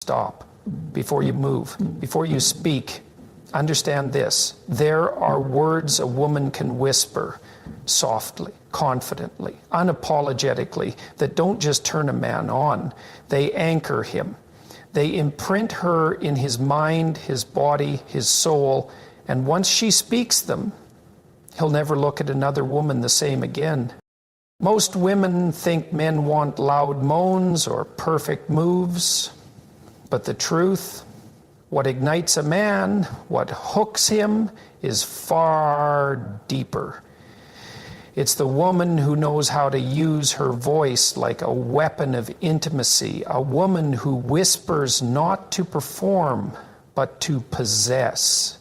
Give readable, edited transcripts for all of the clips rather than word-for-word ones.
Stop before you move, before you speak. Understand this. There are words a woman can whisper softly, confidently, unapologetically, that don't just turn a man on. They anchor him. They imprint her in his mind, his body, his soul, and once she speaks them, he'll never look at another woman the same again. Most women think men want loud moans or perfect moves, but the truth, what ignites a man, what hooks him, is far deeper. It's the woman who knows how to use her voice like a weapon of intimacy, a woman who whispers not to perform, but to possess.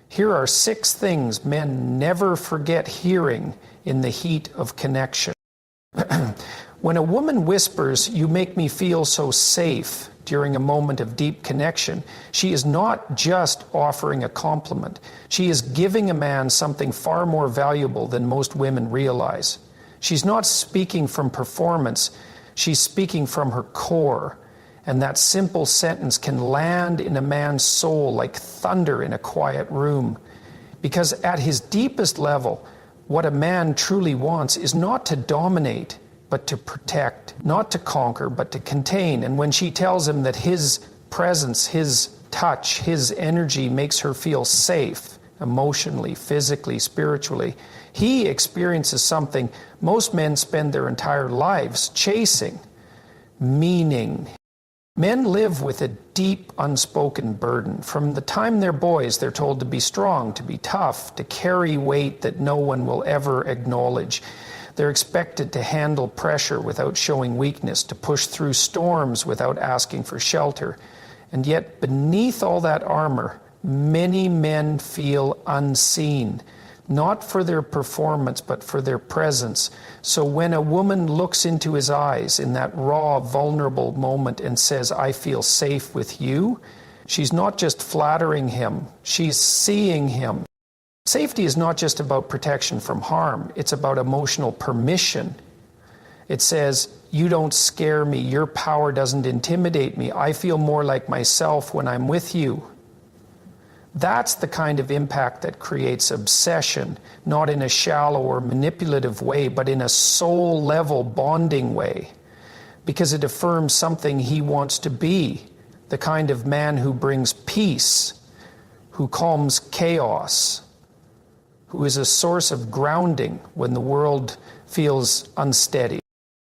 Here are 6 things men never forget hearing in the heat of connection. When a woman whispers, "You make me feel so safe," during a moment of deep connection, she is not just offering a compliment. She is giving a man something far more valuable than most women realize. She's not speaking from performance, she's speaking from her core. And that simple sentence can land in a man's soul like thunder in a quiet room. Because at his deepest level, what a man truly wants is not to dominate, but to protect, not to conquer, but to contain. And when she tells him that his presence, his touch, his energy makes her feel safe, emotionally, physically, spiritually, he experiences something most men spend their entire lives chasing: meaning. Men live with a deep, unspoken burden. From the time they're boys, they're told to be strong, to be tough, to carry weight that no one will ever acknowledge. They're expected to handle pressure without showing weakness, to push through storms without asking for shelter. And yet, beneath all that armor, many men feel unseen, not for their performance, but for their presence. So when a woman looks into his eyes in that raw, vulnerable moment and says, "I feel safe with you," she's not just flattering him, she's seeing him. Safety is not just about protection from harm, it's about emotional permission. It says, "You don't scare me, your power doesn't intimidate me, I feel more like myself when I'm with you." That's the kind of impact that creates obsession, not in a shallow or manipulative way, but in a soul-level bonding way, because it affirms something he wants to be, the kind of man who brings peace, who calms chaos, who is a source of grounding when the world feels unsteady.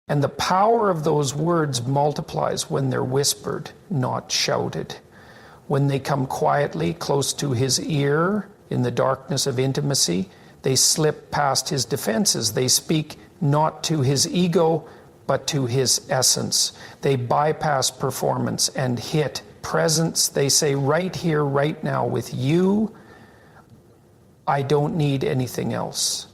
And the power of those words multiplies when they're whispered, not shouted. When they come quietly close to his ear in the darkness of intimacy, they slip past his defenses. They speak not to his ego, but to his essence. They bypass performance and hit presence. They say, "Right here, right now, with you, I don't need anything else."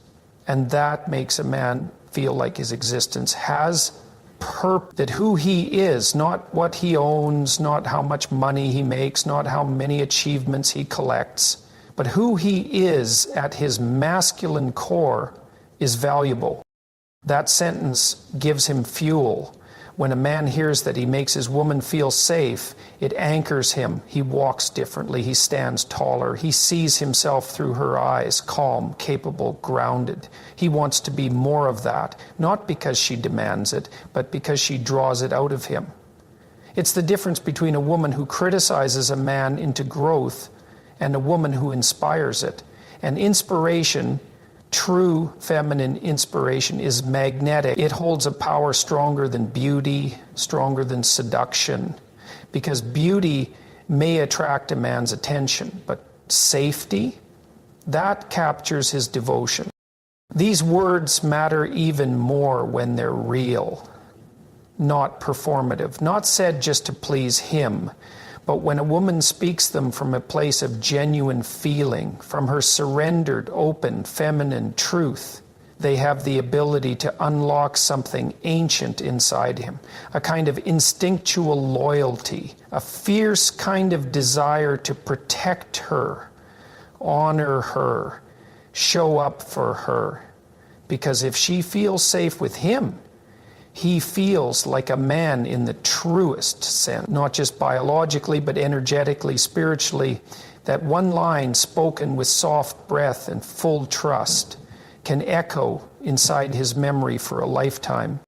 And that makes a man feel like his existence has purpose, that who he is, not what he owns, not how much money he makes, not how many achievements he collects, but who he is at his masculine core is valuable. That sentence gives him fuel. When a man hears that he makes his woman feel safe, it anchors him. He walks differently. He stands taller. He sees himself through her eyes, calm, capable, grounded. He wants to be more of that, not because she demands it, but because she draws it out of him. It's the difference between a woman who criticizes a man into growth and a woman who inspires it. And inspiration, true feminine inspiration, is magnetic. It holds a power stronger than beauty, stronger than seduction, because beauty may attract a man's attention, but safety, that captures his devotion. These words matter even more when they're real, not performative, not said just to please him, but when a woman speaks them from a place of genuine feeling, from her surrendered, open, feminine truth, they have the ability to unlock something ancient inside him, a kind of instinctual loyalty, a fierce kind of desire to protect her, honor her, show up for her. Because if she feels safe with him, He feels like a man in the truest sense, not just biologically, but energetically, spiritually. That one line spoken with soft breath and full trust can echo inside his memory for a lifetime.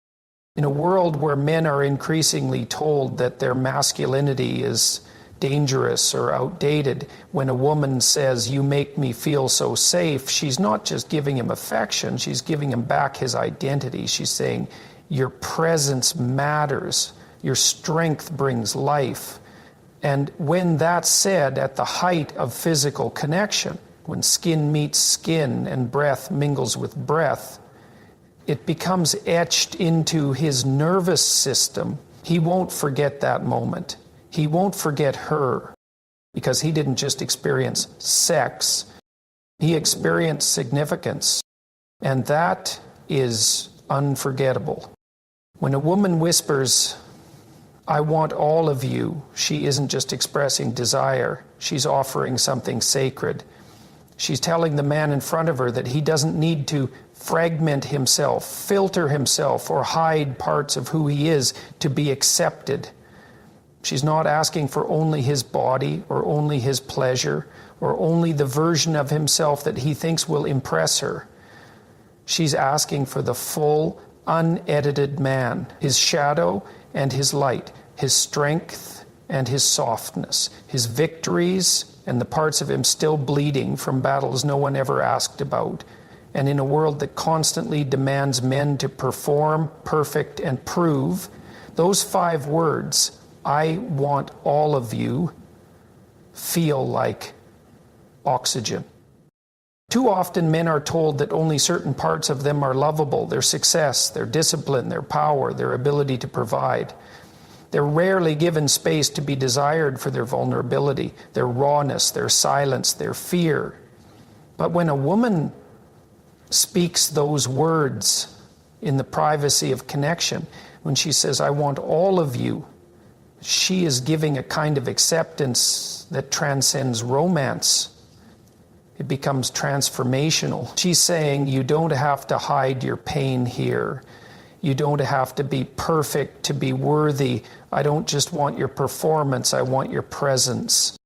In a world where men are increasingly told that their masculinity is dangerous or outdated, when a woman says, "You make me feel so safe," she's not just giving him affection, she's giving him back his identity. She's saying, "Your presence matters. Your strength brings life." And when that's said at the height of physical connection, when skin meets skin and breath mingles with breath, it becomes etched into his nervous system. He won't forget that moment. He won't forget her, because he didn't just experience sex, he experienced significance. And that is unforgettable. When a woman whispers, "I want all of you," she isn't just expressing desire, she's offering something sacred. She's telling the man in front of her that he doesn't need to fragment himself, filter himself, or hide parts of who he is to be accepted. She's not asking for only his body or only his pleasure or only the version of himself that he thinks will impress her. She's asking for the full, unedited man, his shadow and his light, his strength and his softness, his victories and the parts of him still bleeding from battles no one ever asked about. And in a world that constantly demands men to perform, perfect, and prove, those 5 words, "I want all of you," feel like oxygen. Too often men are told that only certain parts of them are lovable: their success, their discipline, their power, their ability to provide. They're rarely given space to be desired for their vulnerability, their rawness, their silence, their fear. But when a woman speaks those words in the privacy of connection, when she says, "I want all of you," she is giving a kind of acceptance that transcends romance. It becomes transformational. She's saying, "You don't have to hide your pain here. You don't have to be perfect to be worthy. I don't just want your performance, I want your presence."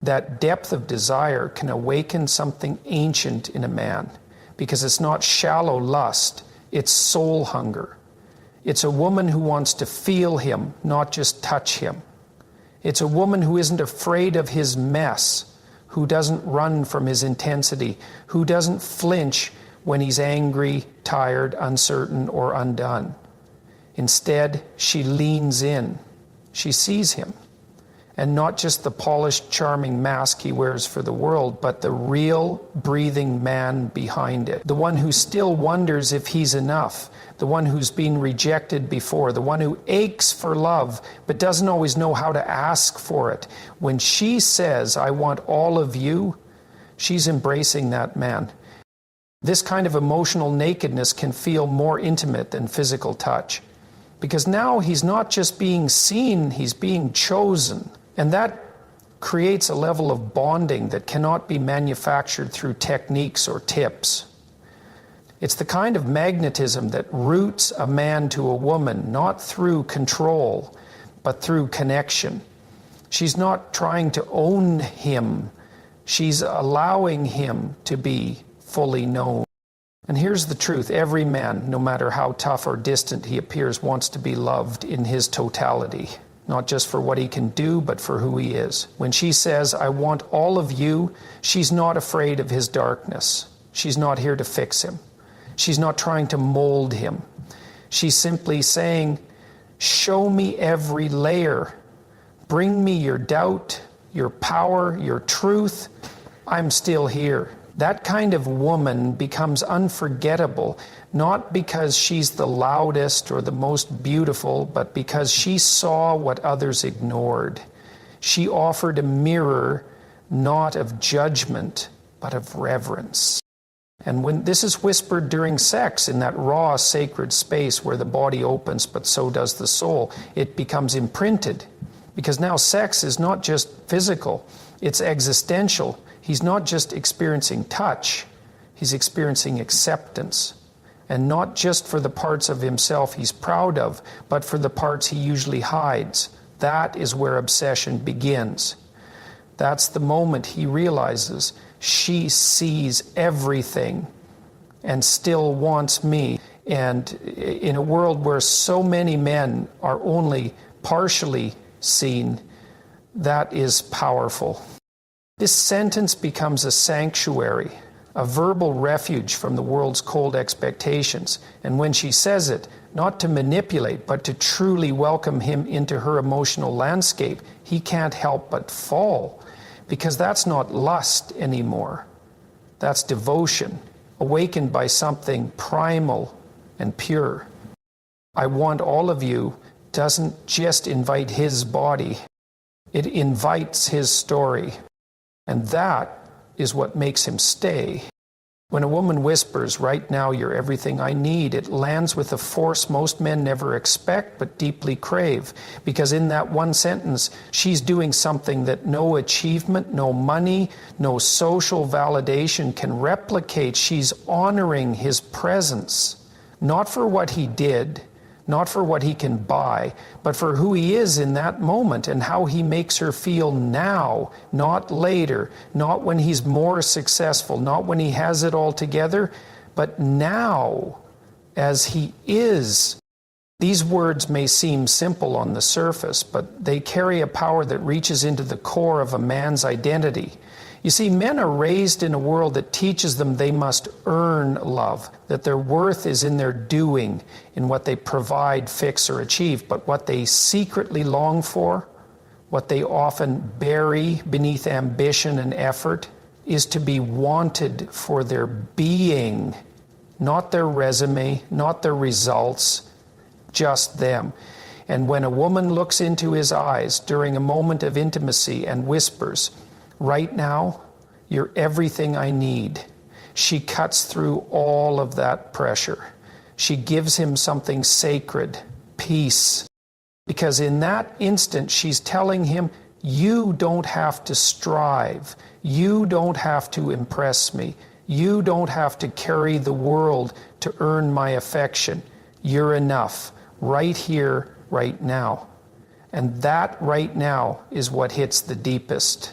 That depth of desire can awaken something ancient in a man, because it's not shallow lust, it's soul hunger. It's a woman who wants to feel him, not just touch him. It's a woman who isn't afraid of his mess, who doesn't run from his intensity, who doesn't flinch when he's angry, tired, uncertain, or undone. Instead, she leans in. She sees him. And not just the polished, charming mask he wears for the world, but the real, breathing man behind it. The one who still wonders if he's enough. The one who's been rejected before. The one who aches for love, but doesn't always know how to ask for it. When she says, "I want all of you," she's embracing that man. This kind of emotional nakedness can feel more intimate than physical touch, because now he's not just being seen, he's being chosen. And that creates a level of bonding that cannot be manufactured through techniques or tips. It's the kind of magnetism that roots a man to a woman, not through control, but through connection. She's not trying to own him. She's allowing him to be fully known. And here's the truth. Every man, no matter how tough or distant he appears, wants to be loved in his totality. Not just for what he can do, but for who he is. When she says, "I want all of you," she's not afraid of his darkness. She's not here to fix him. She's not trying to mold him. She's simply saying, "Show me every layer. Bring me your doubt, your power, your truth. I'm still here." That kind of woman becomes unforgettable, not because she's the loudest or the most beautiful, but because she saw what others ignored. She offered a mirror not of judgment, but of reverence. And when this is whispered during sex, in that raw, sacred space where the body opens, but so does the soul, it becomes imprinted. Because now sex is not just physical, it's existential. He's not just experiencing touch, he's experiencing acceptance. And not just for the parts of himself he's proud of, but for the parts he usually hides. That is where obsession begins. That's the moment he realizes she sees everything and still wants me. And in a world where so many men are only partially seen, that is powerful. This sentence becomes a sanctuary, a verbal refuge from the world's cold expectations. And when she says it, not to manipulate, but to truly welcome him into her emotional landscape, he can't help but fall. Because that's not lust anymore. That's devotion, awakened by something primal and pure. I want all of you doesn't just invite his body, it invites his story. And that is what makes him stay. When a woman whispers, "Right now you're everything I need," it lands with a force most men never expect but deeply crave. Because in that one sentence, she's doing something that no achievement, no money, no social validation can replicate. She's honoring his presence, not for what he did, not for what he can buy, but for who he is in that moment and how he makes her feel now, not later, not when he's more successful, not when he has it all together, but now, as he is. These words may seem simple on the surface, but they carry a power that reaches into the core of a man's identity. You see, men are raised in a world that teaches them they must earn love, that their worth is in their doing, in what they provide, fix, or achieve. But what they secretly long for, what they often bury beneath ambition and effort, is to be wanted for their being, not their resume, not their results, just them. And when a woman looks into his eyes during a moment of intimacy and whispers, "Right now, you're everything I need," she cuts through all of that pressure. She gives him something sacred, peace. Because in that instant, she's telling him, "You don't have to strive. You don't have to impress me. You don't have to carry the world to earn my affection. You're enough, right here, right now." And that right now is what hits the deepest.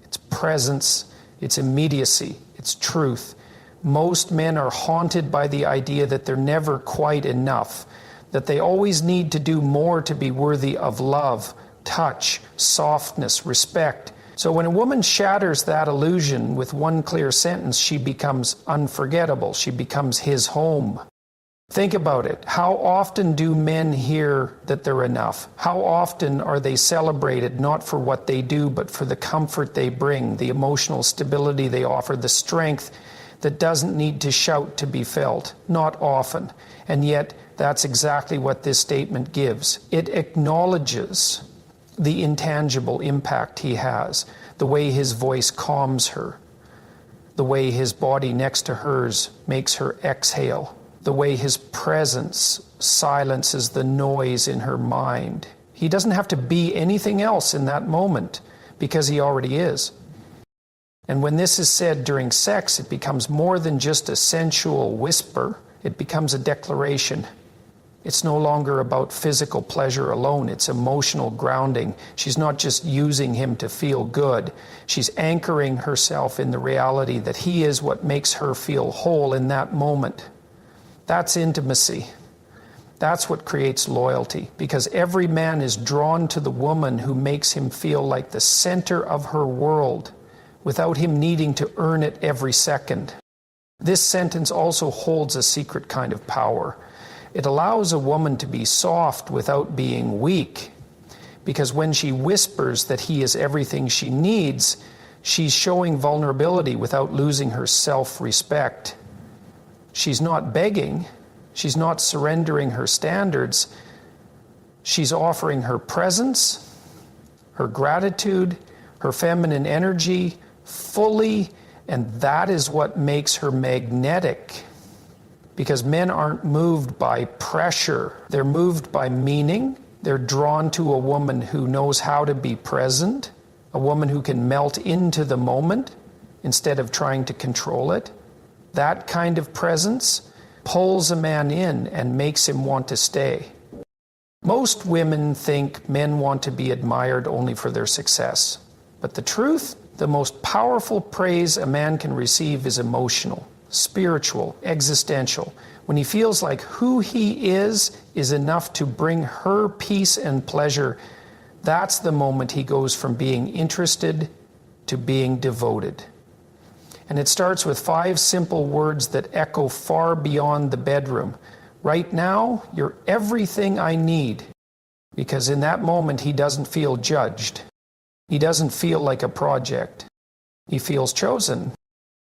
It's presence, it's immediacy, it's truth. Most men are haunted by the idea that they're never quite enough, that they always need to do more to be worthy of love, touch, softness, respect. So when a woman shatters that illusion with one clear sentence, she becomes unforgettable. She becomes his home. Think about it. How often do men hear that they're enough? How often are they celebrated not for what they do, but for the comfort they bring, the emotional stability they offer, the strength that doesn't need to shout to be felt? Not often. And yet, that's exactly what this statement gives. It acknowledges the intangible impact he has, the way his voice calms her, the way his body next to hers makes her exhale, the way his presence silences the noise in her mind. He doesn't have to be anything else in that moment because he already is. And when this is said during sex, it becomes more than just a sensual whisper. It becomes a declaration. It's no longer about physical pleasure alone. It's emotional grounding. She's not just using him to feel good. She's anchoring herself in the reality that he is what makes her feel whole in that moment. That's intimacy. That's what creates loyalty, because every man is drawn to the woman who makes him feel like the center of her world without him needing to earn it every second. This sentence also holds a secret kind of power. It allows a woman to be soft without being weak, because when she whispers that he is everything she needs, she's showing vulnerability without losing her self-respect. She's not begging, she's not surrendering her standards, she's offering her presence, her gratitude, her feminine energy fully, and that is what makes her magnetic. Because men aren't moved by pressure, they're moved by meaning. They're drawn to a woman who knows how to be present, a woman who can melt into the moment instead of trying to control it. That kind of presence pulls a man in and makes him want to stay. Most women think men want to be admired only for their success. But the truth, the most powerful praise a man can receive is emotional, spiritual, existential. When he feels like who he is enough to bring her peace and pleasure, that's the moment he goes from being interested to being devoted. And it starts with 5 simple words that echo far beyond the bedroom. Right now, you're everything I need. Because in that moment, he doesn't feel judged. He doesn't feel like a project. He feels chosen.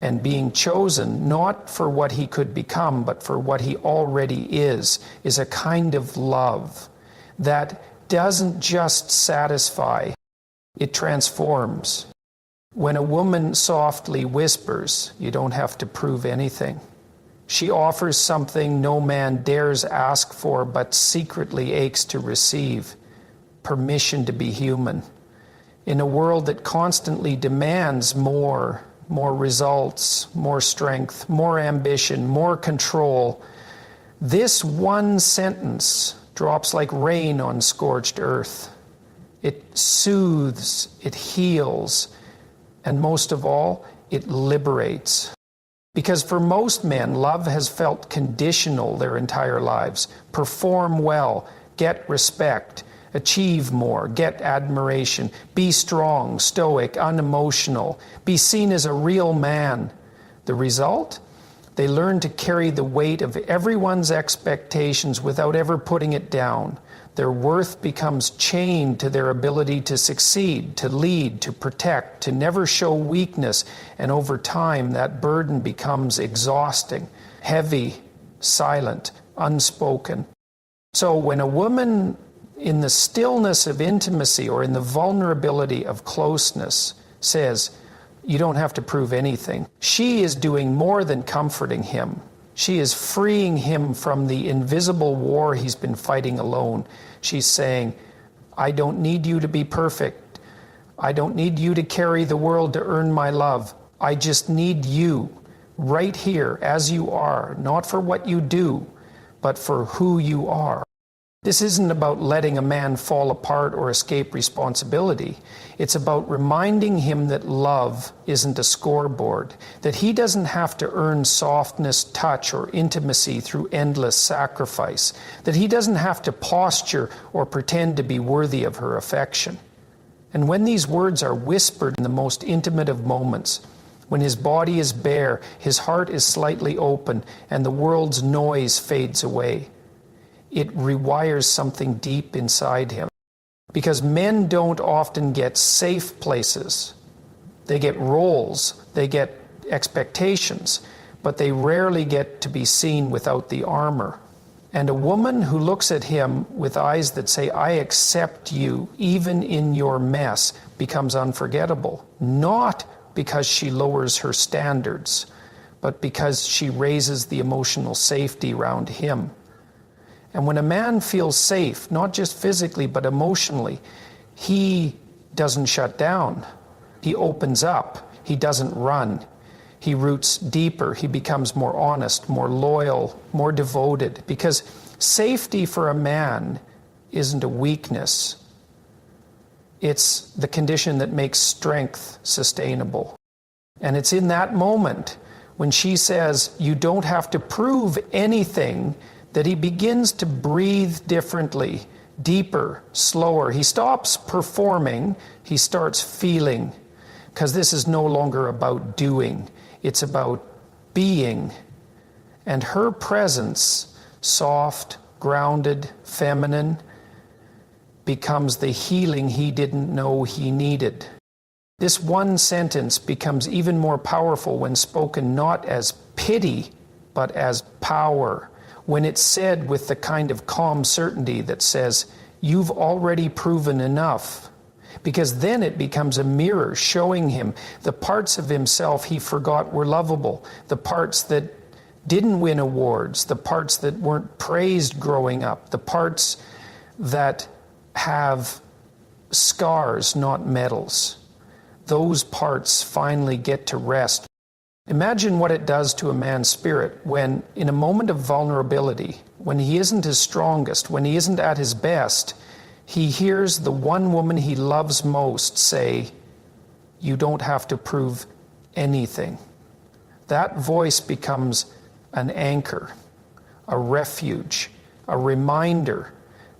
And being chosen, not for what he could become, but for what he already is a kind of love that doesn't just satisfy, it transforms. When a woman softly whispers, you don't have to prove anything. She offers something no man dares ask for, but secretly aches to receive: permission to be human. In a world that constantly demands more results, more strength, more ambition, more control, this one sentence drops like rain on scorched earth. It soothes, it heals, and most of all, it liberates. Because for most men, love has felt conditional their entire lives. Perform well, get respect, achieve more, get admiration, be strong, stoic, unemotional, be seen as a real man. The result? They learn to carry the weight of everyone's expectations without ever putting it down. Their worth becomes chained to their ability to succeed, to lead, to protect, to never show weakness. And over time, that burden becomes exhausting, heavy, silent, unspoken. So when a woman, in the stillness of intimacy or in the vulnerability of closeness, says, you don't have to prove anything, she is doing more than comforting him. She is freeing him from the invisible war he's been fighting alone. She's saying, I don't need you to be perfect. I don't need you to carry the world to earn my love. I just need you right here as you are, not for what you do, but for who you are. This isn't about letting a man fall apart or escape responsibility. It's about reminding him that love isn't a scoreboard, that he doesn't have to earn softness, touch, or intimacy through endless sacrifice, that he doesn't have to posture or pretend to be worthy of her affection. And when these words are whispered in the most intimate of moments, when his body is bare, his heart is slightly open, and the world's noise fades away, it rewires something deep inside him. Because men don't often get safe places. They get roles, they get expectations, but they rarely get to be seen without the armor. And a woman who looks at him with eyes that say, I accept you even in your mess, becomes unforgettable. Not because she lowers her standards, but because she raises the emotional safety around him. And when a man feels safe, not just physically, but emotionally, he doesn't shut down. He opens up. He doesn't run. He roots deeper. He becomes more honest, more loyal, more devoted. Because safety for a man isn't a weakness. It's the condition that makes strength sustainable. And it's in that moment when she says, you don't have to prove anything, that he begins to breathe differently, deeper, slower. He stops performing, he starts feeling, because this is no longer about doing, it's about being. And her presence, soft, grounded, feminine, becomes the healing he didn't know he needed. This one sentence becomes even more powerful when spoken not as pity, but as power. When it's said with the kind of calm certainty that says, you've already proven enough. Because then it becomes a mirror showing him the parts of himself he forgot were lovable, the parts that didn't win awards, the parts that weren't praised growing up, the parts that have scars, not medals. Those parts finally get to rest. Imagine what it does to a man's spirit when, in a moment of vulnerability, when he isn't his strongest, when he isn't at his best, he hears the one woman he loves most say, "You don't have to prove anything." That voice becomes an anchor, a refuge, a reminder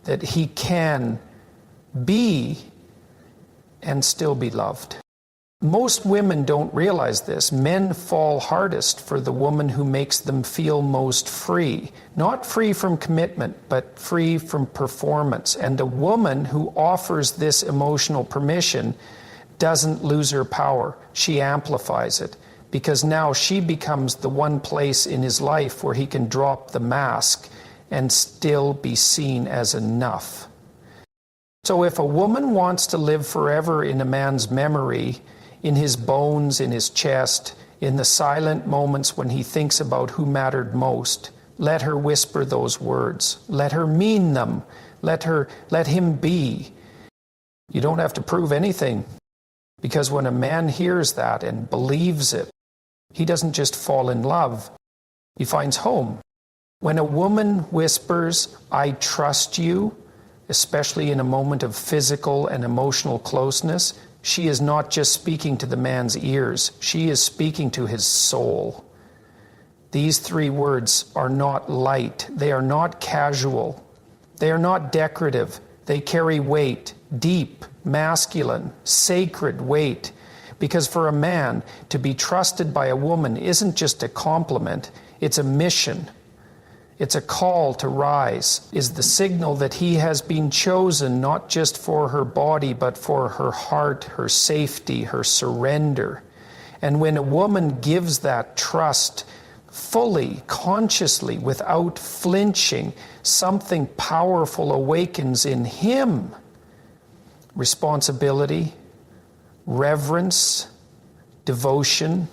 that he can be and still be loved. Most women don't realize this. Men fall hardest for the woman who makes them feel most free. Not free from commitment, but free from performance. And a woman who offers this emotional permission doesn't lose her power. She amplifies it, because now she becomes the one place in his life where he can drop the mask and still be seen as enough. So if a woman wants to live forever in a man's memory, in his bones, in his chest, in the silent moments when he thinks about who mattered most, let her whisper those words. Let her mean them. Let him be. You don't have to prove anything, because when a man hears that and believes it, he doesn't just fall in love, he finds home. When a woman whispers, "I trust you," especially in a moment of physical and emotional closeness, she is not just speaking to the man's ears, she is speaking to his soul. These three words are not light, they are not casual, they are not decorative, they carry weight, deep, masculine, sacred weight. Because for a man, to be trusted by a woman isn't just a compliment, it's a mission. It's a call to rise, is the signal that he has been chosen not just for her body, but for her heart, her safety, her surrender. And when a woman gives that trust fully, consciously, without flinching, something powerful awakens in him. Responsibility, reverence, devotion.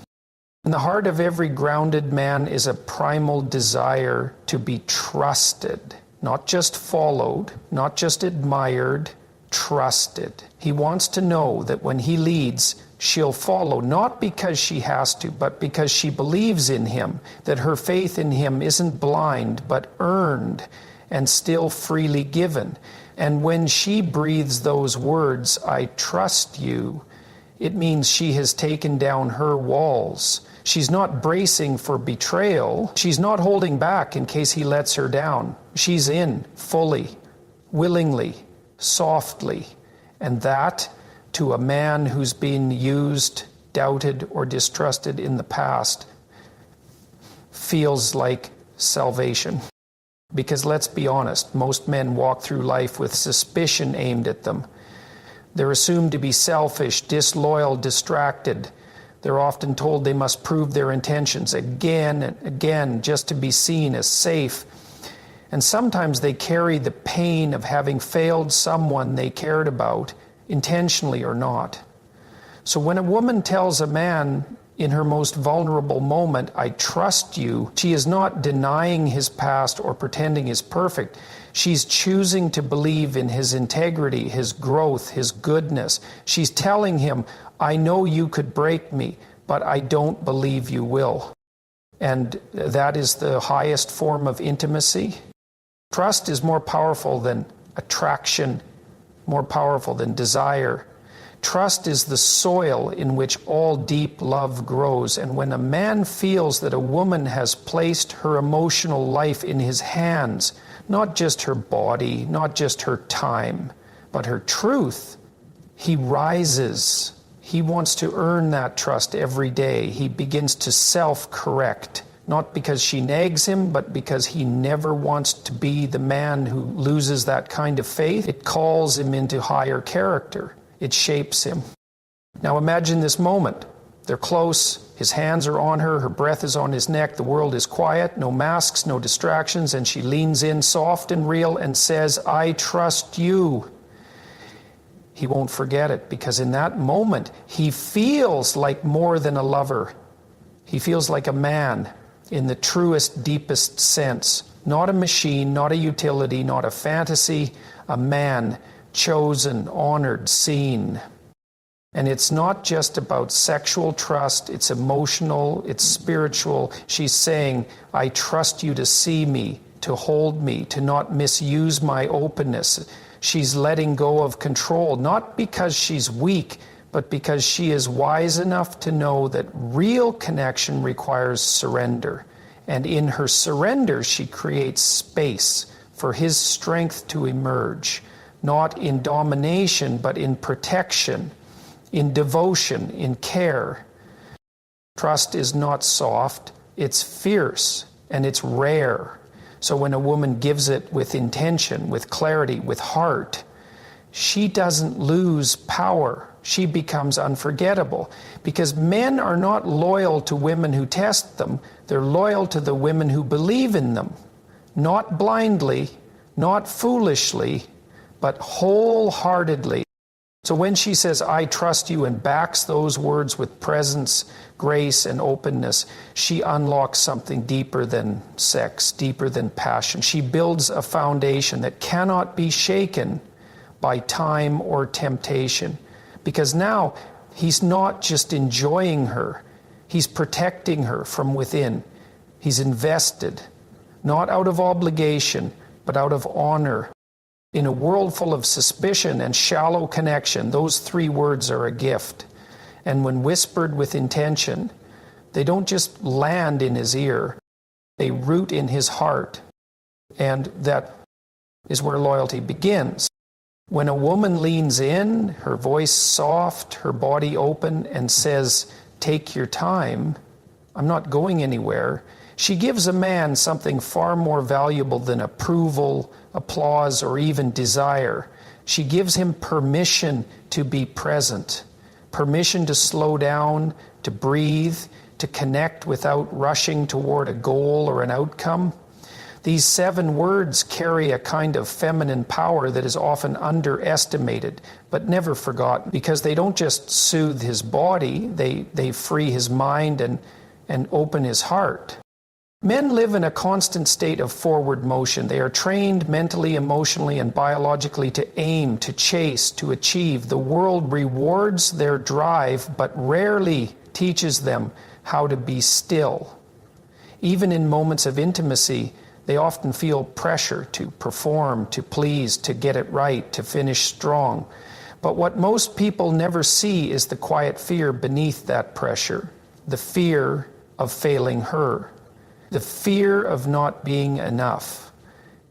In the heart of every grounded man is a primal desire to be trusted, not just followed, not just admired, trusted. He wants to know that when he leads, she'll follow, not because she has to, but because she believes in him, that her faith in him isn't blind, but earned and still freely given. And when she breathes those words, "I trust you," it means she has taken down her walls. She's not bracing for betrayal. She's not holding back in case he lets her down. She's in fully, willingly, softly. And that, to a man who's been used, doubted, or distrusted in the past, feels like salvation. Because let's be honest, most men walk through life with suspicion aimed at them. They're assumed to be selfish, disloyal, distracted. They're often told they must prove their intentions again and again just to be seen as safe. And sometimes they carry the pain of having failed someone they cared about, intentionally or not. So when a woman tells a man in her most vulnerable moment, "I trust you," she is not denying his past or pretending he's perfect. She's choosing to believe in his integrity, his growth, his goodness. She's telling him, "I know you could break me, but I don't believe you will." And that is the highest form of intimacy. Trust is more powerful than attraction, more powerful than desire. Trust is the soil in which all deep love grows. And when a man feels that a woman has placed her emotional life in his hands, not just her body, not just her time, but her truth, he rises. He wants to earn that trust every day. He begins to self-correct, not because she nags him, but because he never wants to be the man who loses that kind of faith. It calls him into higher character. It shapes him. Now imagine this moment. They're close, his hands are on her breath is on his neck, the world is quiet, no masks, no distractions, and she leans in soft and real and says, "I trust you." He won't forget it, because in that moment, he feels like more than a lover. He feels like a man in the truest, deepest sense. Not a machine, not a utility, not a fantasy, a man, chosen, honored, seen. And it's not just about sexual trust, it's emotional, it's spiritual. She's saying, I trust you to see me, to hold me, to not misuse my openness. She's letting go of control, not because she's weak, but because she is wise enough to know that real connection requires surrender. And in her surrender, she creates space for his strength to emerge, not in domination, but in protection, in devotion, in care. Trust is not soft, it's fierce, and it's rare. So when a woman gives it with intention, with clarity, with heart, she doesn't lose power. She becomes unforgettable. Because men are not loyal to women who test them, they're loyal to the women who believe in them. Not blindly, not foolishly, but wholeheartedly. So when she says, I trust you, and backs those words with presence, grace, and openness, she unlocks something deeper than sex, deeper than passion. She builds a foundation that cannot be shaken by time or temptation. Because now he's not just enjoying her, he's protecting her from within. He's invested, not out of obligation, but out of honor. In a world full of suspicion and shallow connection, those three words are a gift. And when whispered with intention, they don't just land in his ear, they root in his heart. And that is where loyalty begins. When a woman leans in, her voice soft, her body open, and says, take your time, I'm not going anywhere, she gives a man something far more valuable than approval, applause, or even desire. She gives him permission to be present, permission to slow down, to breathe, to connect without rushing toward a goal or an outcome. These 7 words carry a kind of feminine power that is often underestimated, but never forgotten, because they don't just soothe his body, they free his mind and open his heart. Men live in a constant state of forward motion. They are trained mentally, emotionally, and biologically to aim, to chase, to achieve. The world rewards their drive, but rarely teaches them how to be still. Even in moments of intimacy, they often feel pressure to perform, to please, to get it right, to finish strong. But what most people never see is the quiet fear beneath that pressure, the fear of failing her. The fear of not being enough,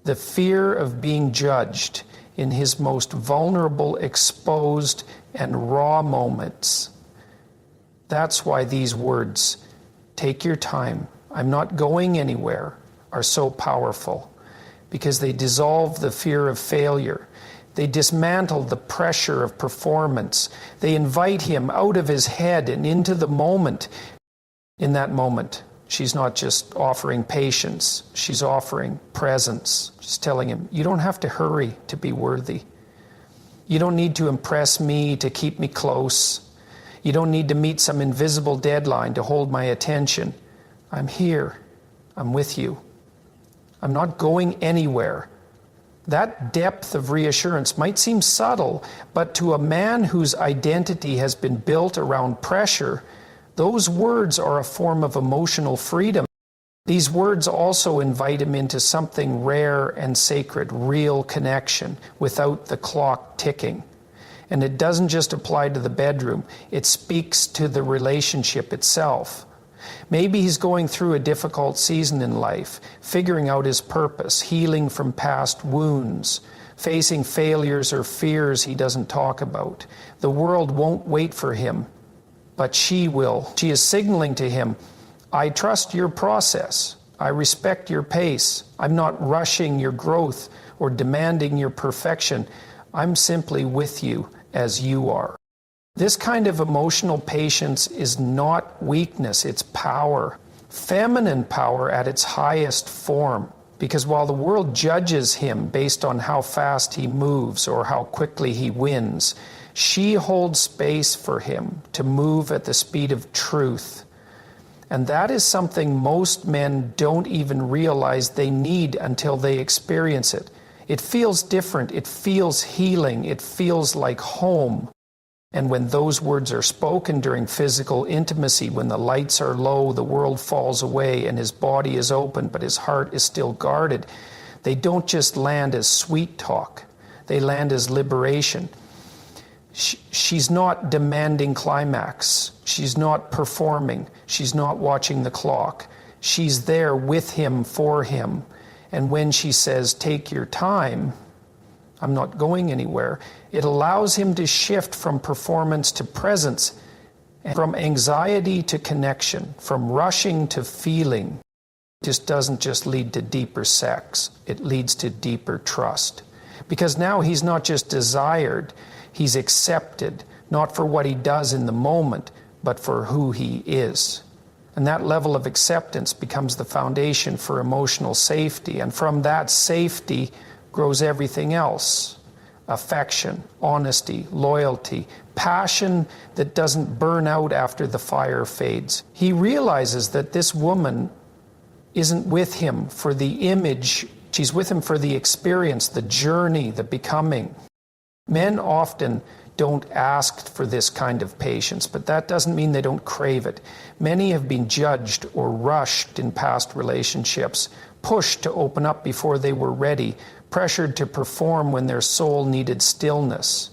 the fear of being judged in his most vulnerable, exposed, and raw moments. That's why these words, take your time, I'm not going anywhere, are so powerful, because they dissolve the fear of failure. They dismantle the pressure of performance. They invite him out of his head and into the moment. In that moment, she's not just offering patience, she's offering presence. She's telling him, you don't have to hurry to be worthy. You don't need to impress me to keep me close. You don't need to meet some invisible deadline to hold my attention. I'm here. I'm with you. I'm not going anywhere. That depth of reassurance might seem subtle, but to a man whose identity has been built around pressure, those words are a form of emotional freedom. These words also invite him into something rare and sacred, real connection, without the clock ticking. And it doesn't just apply to the bedroom, it speaks to the relationship itself. Maybe he's going through a difficult season in life, figuring out his purpose, healing from past wounds, facing failures or fears he doesn't talk about. The world won't wait for him, but she will. She is signaling to him, I trust your process. I respect your pace. I'm not rushing your growth or demanding your perfection. I'm simply with you as you are. This kind of emotional patience is not weakness, it's power. Feminine power at its highest form. Because while the world judges him based on how fast he moves or how quickly he wins, she holds space for him to move at the speed of truth. And that is something most men don't even realize they need until they experience it. It feels different, it feels healing, it feels like home. And when those words are spoken during physical intimacy, when the lights are low, the world falls away, and his body is open, but his heart is still guarded, they don't just land as sweet talk. They land as liberation. She's not demanding climax. She's not performing. She's not watching the clock. She's there with him, for him. And when she says, "Take your time," I'm not going anywhere, it allows him to shift from performance to presence, and from anxiety to connection, from rushing to feeling. This doesn't just lead to deeper sex, it leads to deeper trust. Because now he's not just desired, he's accepted, not for what he does in the moment, but for who he is. And that level of acceptance becomes the foundation for emotional safety, and from that safety grows everything else. Affection, honesty, loyalty, passion that doesn't burn out after the fire fades. He realizes that this woman isn't with him for the image, she's with him for the experience, the journey, the becoming. Men often don't ask for this kind of patience, but that doesn't mean they don't crave it. Many have been judged or rushed in past relationships, pushed to open up before they were ready, pressured to perform when their soul needed stillness.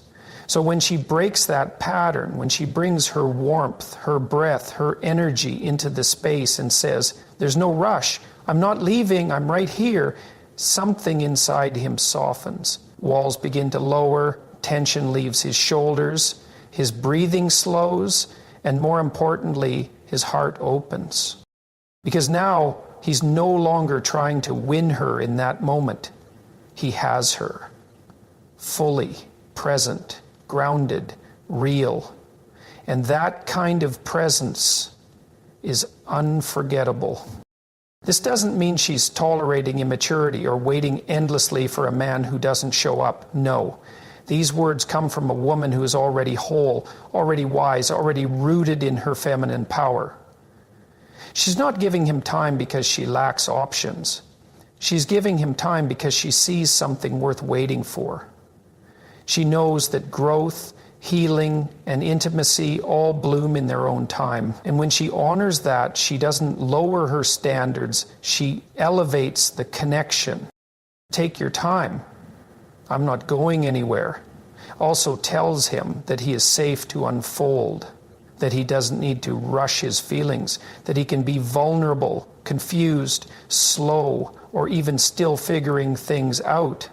So when she breaks that pattern, when she brings her warmth, her breath, her energy into the space and says, "There's no rush, I'm not leaving, I'm right here," something inside him softens. Walls begin to lower, tension leaves his shoulders, his breathing slows, and more importantly, his heart opens. Because now he's no longer trying to win her in that moment. He has her, fully present, grounded, real. And that kind of presence is unforgettable. This doesn't mean she's tolerating immaturity or waiting endlessly for a man who doesn't show up. No. These words come from a woman who is already whole, already wise, already rooted in her feminine power. She's not giving him time because she lacks options. She's giving him time because she sees something worth waiting for. She knows that growth, healing, and intimacy all bloom in their own time. And when she honors that, she doesn't lower her standards, she elevates the connection. Take your time. I'm not going anywhere. Also tells him that he is safe to unfold, that he doesn't need to rush his feelings, that he can be vulnerable, confused, slow, or even still figuring things out.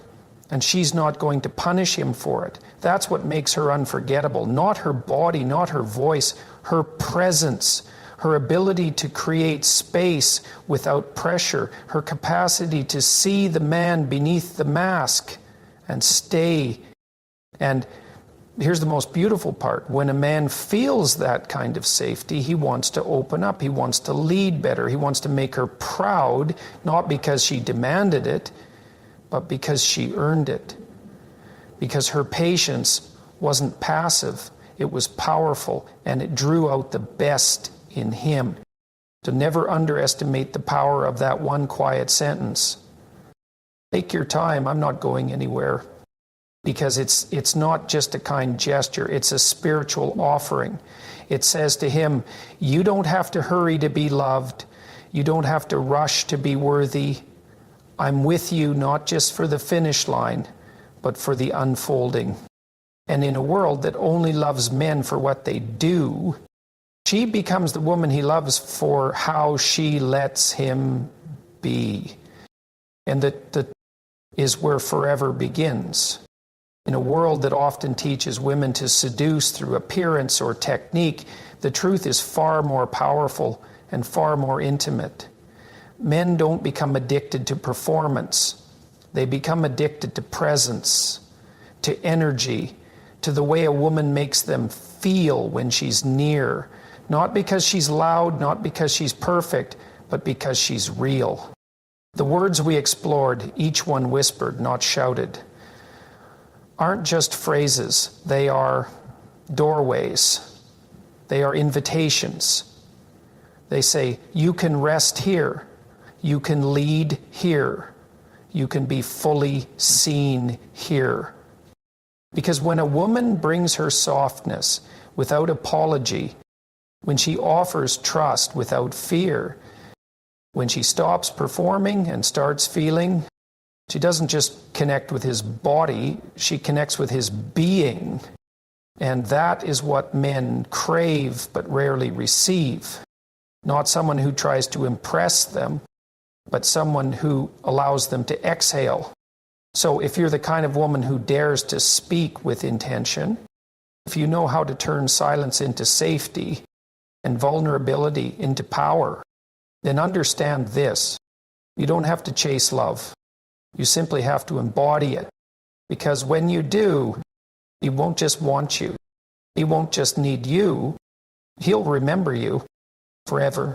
And she's not going to punish him for it. That's what makes her unforgettable. Not her body, not her voice, her presence, her ability to create space without pressure, her capacity to see the man beneath the mask and stay. And here's the most beautiful part. When a man feels that kind of safety, he wants to open up. He wants to lead better. He wants to make her proud, not because she demanded it, but because she earned it. Because her patience wasn't passive, it was powerful, and it drew out the best in him. To never underestimate the power of that one quiet sentence. Take your time, I'm not going anywhere. Because it's not just a kind gesture, it's a spiritual offering. It says to him, you don't have to hurry to be loved. You don't have to rush to be worthy. I'm with you not just for the finish line, but for the unfolding. And in a world that only loves men for what they do, she becomes the woman he loves for how she lets him be. And that is where forever begins. In a world that often teaches women to seduce through appearance or technique, the truth is far more powerful and far more intimate. Men don't become addicted to performance. They become addicted to presence, to energy, to the way a woman makes them feel when she's near. Not because she's loud, not because she's perfect, but because she's real. The words we explored, each one whispered, not shouted, aren't just phrases. They are doorways. They are invitations. They say, you can rest here. You can lead here. You can be fully seen here. Because when a woman brings her softness without apology, when she offers trust without fear, when she stops performing and starts feeling, she doesn't just connect with his body, she connects with his being. And that is what men crave but rarely receive. Not someone who tries to impress them, but someone who allows them to exhale. So if you're the kind of woman who dares to speak with intention, if you know how to turn silence into safety and vulnerability into power, then understand this. You don't have to chase love. You simply have to embody it. Because when you do, he won't just want you. He won't just need you. He'll remember you forever.